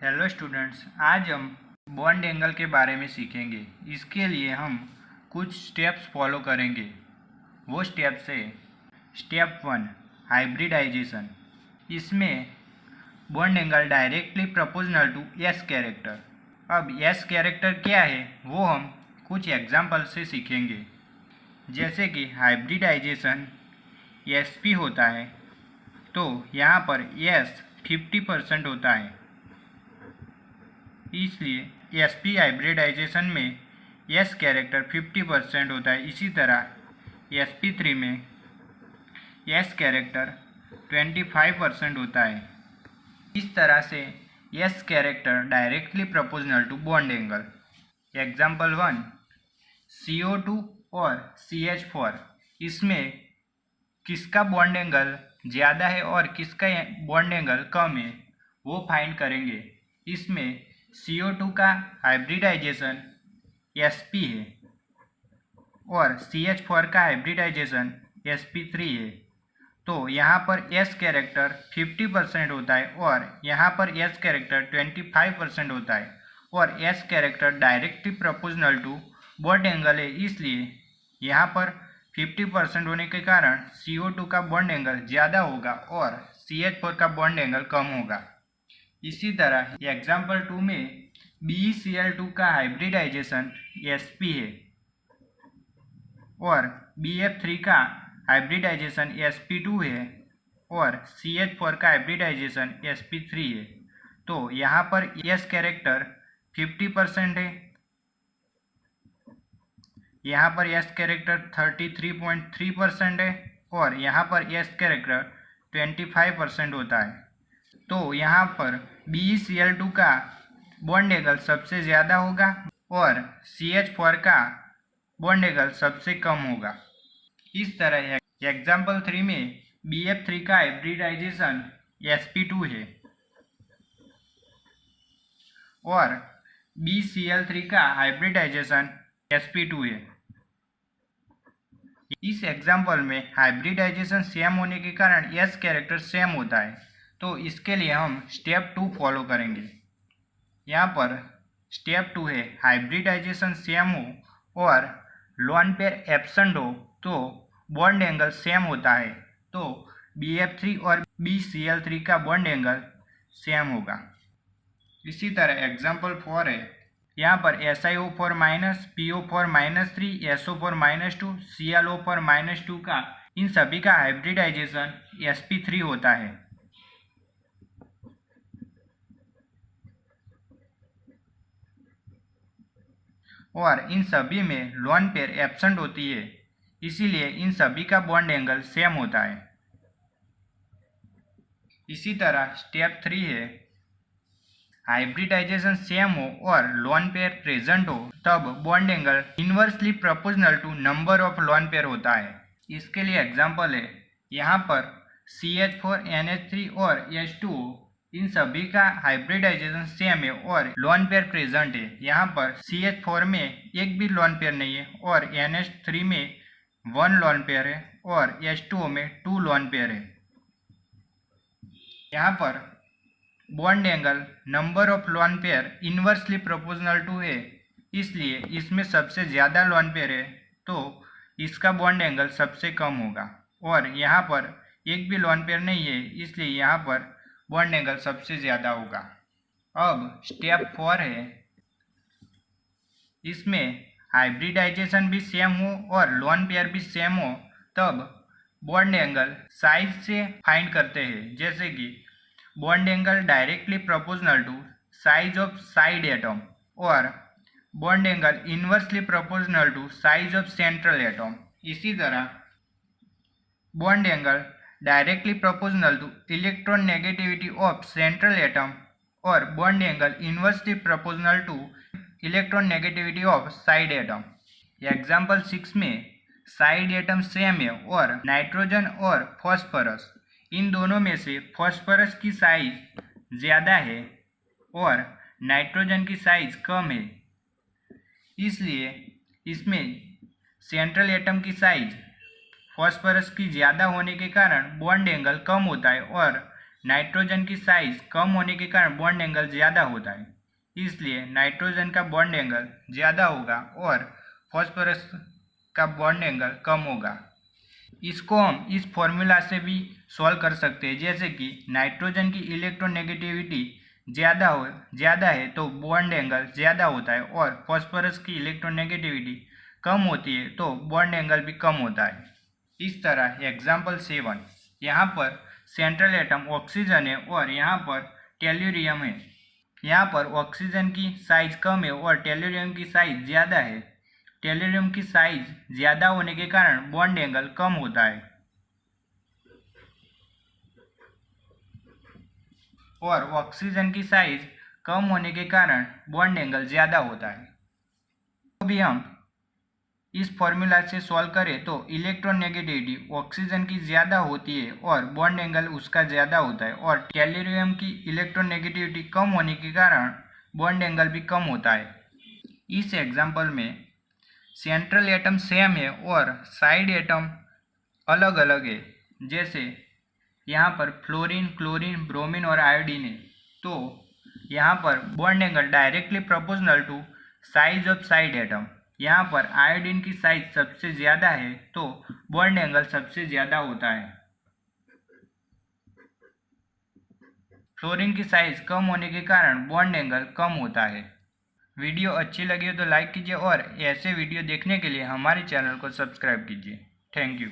Hello students, आज हम bond angle के बारे में सीखेंगे। इसके लिए हम कुछ स्टेप्स फॉलो करेंगे। वो स्टेप्स है स्टेप 1 हाइब्रिडाइजेशन। इसमें bond angle directly proportional to S character. अब एस कैरेक्टर क्या है वो हम कुछ एग्जाम्पल से सीखेंगे। जैसे कि हाइब्रिडाइजेशन एस पी होता है तो यहाँ पर एस 50% होता है, इसलिए एस पी हाइब्रिडाइजेशन में एस कैरेक्टर 50% होता है। इसी तरह एस पी 3 में एस कैरेक्टर 25% होता है। इस तरह से s character directly proportional to bond angle. Example 1 CO2 और CH4, इसमें किसका बॉन्ड एंगल ज़्यादा है और किसका बॉन्ड एंगल कम है वो फाइंड करेंगे। इसमें CO2 का हाइब्रिडाइजेशन sp है और CH4 का हाइब्रिडाइजेशन sp3 है। तो यहाँ पर s कैरेक्टर 50% होता है और यहाँ पर s कैरेक्टर 25% होता है और s character directly proportional to bond angle है, इसलिए यहाँ पर 50% होने के कारण CO2 का बॉन्ड एंगल ज़्यादा होगा और CH4 का बॉन्ड एंगल कम होगा। इसी तरह एग्जाम्पल 2 में BeCl2 का हाइब्रिडाइजेशन sp है और BF3 का हाइब्रिडाइजेशन sp2 है और CH4 का हाइब्रिडाइजेशन sp3 है। तो यहाँ पर s कैरेक्टर 50% है, यहाँ पर s कैरेक्टर 33.3% है और यहाँ पर s कैरेक्टर 25% होता है। तो यहाँ पर BeCl2 का बॉन्ड एंगल सबसे ज़्यादा होगा और CH4 का बॉन्ड एंगल सबसे कम होगा। इस तरह एग्जाम्पल 3 में BF3 का हाइब्रिडाइजेशन sp2 है और BeCl3 का हाइब्रिडाइजेशन sp2 है। इस एग्जाम्पल में हाइब्रिडाइजेशन सेम होने के कारण s कैरेक्टर सेम होता है, तो इसके लिए हम स्टेप 2 फॉलो करेंगे। यहाँ पर स्टेप 2 है हाइब्रिडाइजेशन सेम हो और लोन पेयर एब्सेंट हो तो बॉन्ड एंगल सेम होता है, तो BF3 और BeCl3 का बॉन्ड एंगल सेम होगा। इसी तरह एग्जाम्पल 4 है, यहाँ पर SiO4 minus PO4 minus 3 SO4 minus 2 ClO4 minus 2 का इन सभी का हाइब्रिडाइजेशन sp3 होता है। और इन सभी में लोन पेयर एब्सेंट होती है, इसीलिए इन सभी का बॉन्ड एंगल सेम होता है। इसी तरह स्टेप 3 है हाइब्रिडाइजेशन सेम हो और लोन पेयर प्रेजेंट हो तब bond angle inversely proportional to number of lone pair होता है। इसके लिए एग्जांपल है, यहाँ पर CH4 NH3 और H2O इन सभी का हाइब्रिडाइजेशन सेम है और लोन पेयर प्रेजेंट है। यहाँ पर CH4 में एक भी लोन पेयर नहीं है और NH3 में 1 लोन पेयर है और H2O में 2 लोन पेयर है। यहाँ पर bond angle number of lone pair inversely proportional to है, इसलिए इसमें सबसे ज़्यादा लोन पेयर है तो इसका बॉन्ड एंगल सबसे कम होगा और यहाँ पर एक भी लोन पेयर नहीं है, इसलिए यहाँ पर बॉन्ड एंगल सबसे ज़्यादा होगा। अब स्टेप 4 है, इसमें हाइब्रिडाइजेशन भी सेम हो और लोन पेयर भी सेम हो तब बॉन्ड एंगल साइज से फाइंड करते हैं। जैसे कि bond angle directly proportional to size of side atom और bond angle inversely proportional to size of central atom. इसी तरह bond angle directly proportional to electron negativity of central atom और bond angle inversely proportional to electron negativity of side atom. Example 6 में side atom same है और nitrogen और phosphorus, इन दोनों में से फॉस्फोरस की साइज ज़्यादा है और नाइट्रोजन की साइज कम है, इसलिए इसमें सेंट्रल एटम की साइज फॉस्फोरस की ज़्यादा होने के कारण बॉन्ड एंगल कम होता है और नाइट्रोजन की साइज कम होने के कारण बॉन्ड एंगल ज़्यादा होता है, इसलिए नाइट्रोजन का बॉन्ड एंगल ज़्यादा होगा और फॉस्फोरस का बॉन्ड एंगल कम होगा। इसको हम इस फॉर्मूला से भी सॉल्व कर सकते हैं, जैसे कि नाइट्रोजन की इलेक्ट्रोनेगेटिविटी ज़्यादा है तो बॉन्ड एंगल ज़्यादा होता है और फॉस्फोरस की इलेक्ट्रोनेगेटिविटी कम होती है तो बॉन्ड एंगल भी कम होता है। इस तरह एग्जाम्पल 7, यहाँ पर सेंट्रल एटम ऑक्सीजन है और यहाँ पर टेल्यूरियम है। यहाँ पर ऑक्सीजन की साइज कम है और टेल्यूरियम की साइज ज़्यादा है। टेल्यूरियम की साइज ज़्यादा होने के कारण बॉन्ड एंगल कम होता है और ऑक्सीजन की साइज कम होने के कारण बॉन्ड एंगल ज़्यादा होता है। तो भी हम इस फॉर्मूला से सॉल्व करें तो इलेक्ट्रोनेगेटिविटी ऑक्सीजन की ज़्यादा होती है और बॉन्ड एंगल उसका ज़्यादा होता है और टेल्यूरियम की इलेक्ट्रोनेगेटिविटी कम होने के कारण बॉन्ड एंगल भी कम होता है। इस एग्जाम्पल में सेंट्रल एटम सेम है और साइड एटम अलग अलग है, जैसे यहाँ पर फ्लोरीन, क्लोरीन, ब्रोमीन और आयोडीन है, तो यहाँ पर bond angle directly proportional to size of side atom. यहाँ पर आयोडीन की साइज सबसे ज़्यादा है तो बॉन्ड एंगल सबसे ज़्यादा होता है। फ्लोरीन की साइज कम होने के कारण बॉन्ड एंगल कम होता है। वीडियो अच्छी लगी हो तो लाइक कीजिए और ऐसे वीडियो देखने के लिए हमारे चैनल को सब्सक्राइब कीजिए। Thank you.